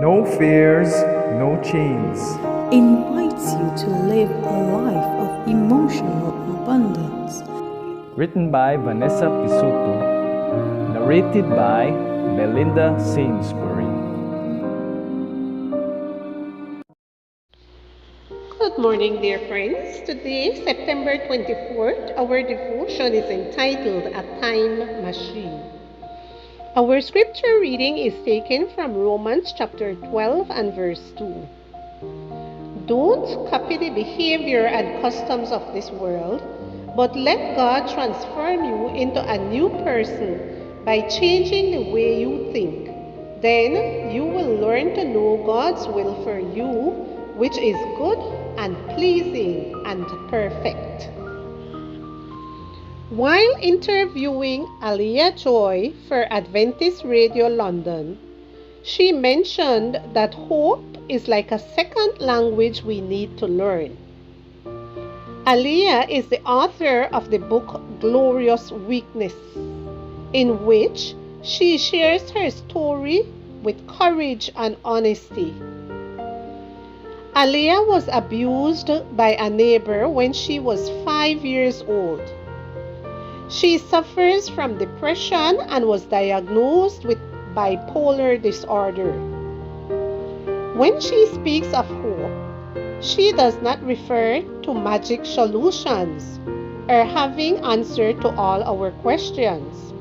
No fears, no chains. Invites you to live a life of emotional abundance. Written by Vanessa Pisuto. Narrated by Belinda Sainsbury. Good morning, dear friends. Today, September 24th, our devotion is entitled A Time Machine. Our scripture reading is taken from Romans chapter 12 and verse 2. Don't copy the behavior and customs of this world, but let God transform you into a new person by changing the way you think. Then you will learn to know God's will for you, which is good and pleasing and perfect. While interviewing Aliyah Joy for Adventist Radio London, she mentioned that hope is like a second language we need to learn. Aliyah is the author of the book Glorious Weakness, in which she shares her story with courage and honesty. Aliyah was abused by a neighbor when she was 5 years old. She suffers from depression and was diagnosed with bipolar disorder. When she speaks of hope, she does not refer to magic solutions or having answer to all our questions.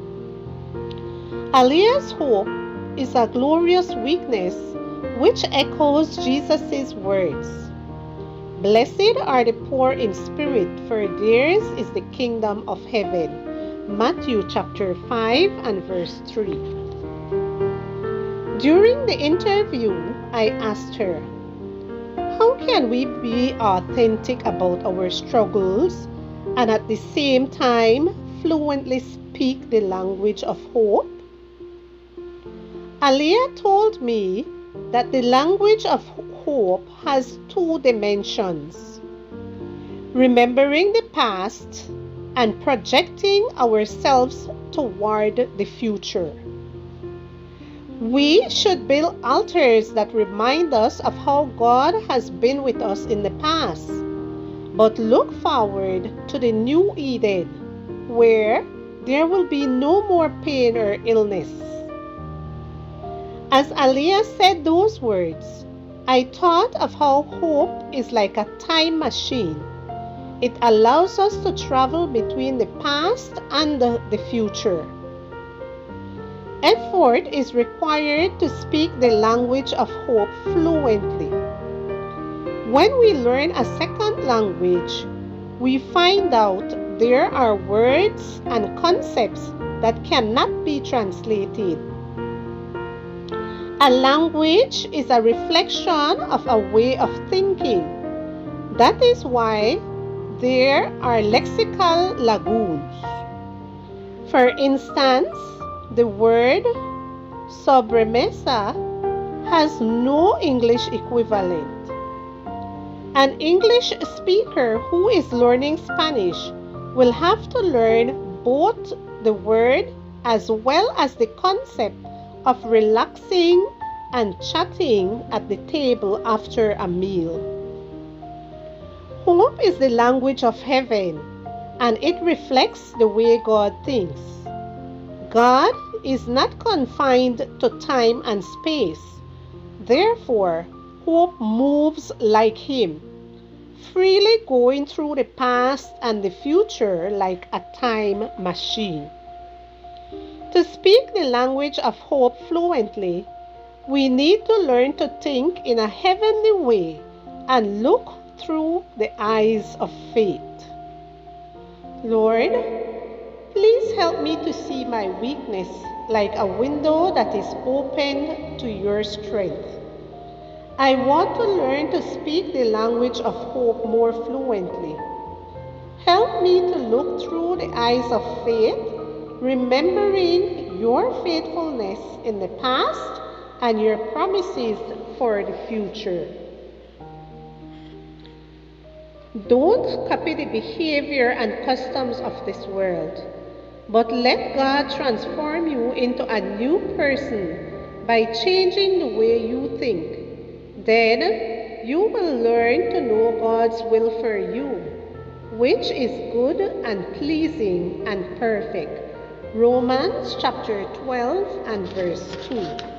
Aliyah's hope is a glorious weakness which echoes Jesus' words. Blessed are the poor in spirit, for theirs is the kingdom of heaven. Matthew chapter 5 and verse 3. During the interview, I asked her, how can we be authentic about our struggles and at the same time fluently speak the language of hope? Aliyah told me that the language of hope has two dimensions: remembering the past and projecting ourselves toward the future. We should build altars that remind us of how God has been with us in the past, but look forward to the new Eden, where there will be no more pain or illness. As Aliyah said those words, I thought of how hope is like a time machine. It allows us to travel between the past and the future. Effort is required to speak the language of hope fluently. When we learn a second language, we find out there are words and concepts that cannot be translated. A language is a reflection of a way of thinking. That is why there are lexical lagoons. For instance, the word sobremesa has no English equivalent. An English speaker who is learning Spanish will have to learn both the word as well as the concept of relaxing and chatting at the table after a meal. Hope is the language of heaven, and it reflects the way God thinks. God is not confined to time and space. Therefore, hope moves like Him, freely going through the past and the future like a time machine. To speak the language of hope fluently, we need to learn to think in a heavenly way and look through the eyes of faith. Lord, please help me to see my weakness like a window that is opened to your strength. I want to learn to speak the language of hope more fluently. Help me to look through the eyes of faith, remembering your faithfulness in the past and your promises for the future. Don't copy the behavior and customs of this world, but let God transform you into a new person by changing the way you think. Then you will learn to know God's will for you, which is good and pleasing and perfect. Romans chapter 12 and verse 2.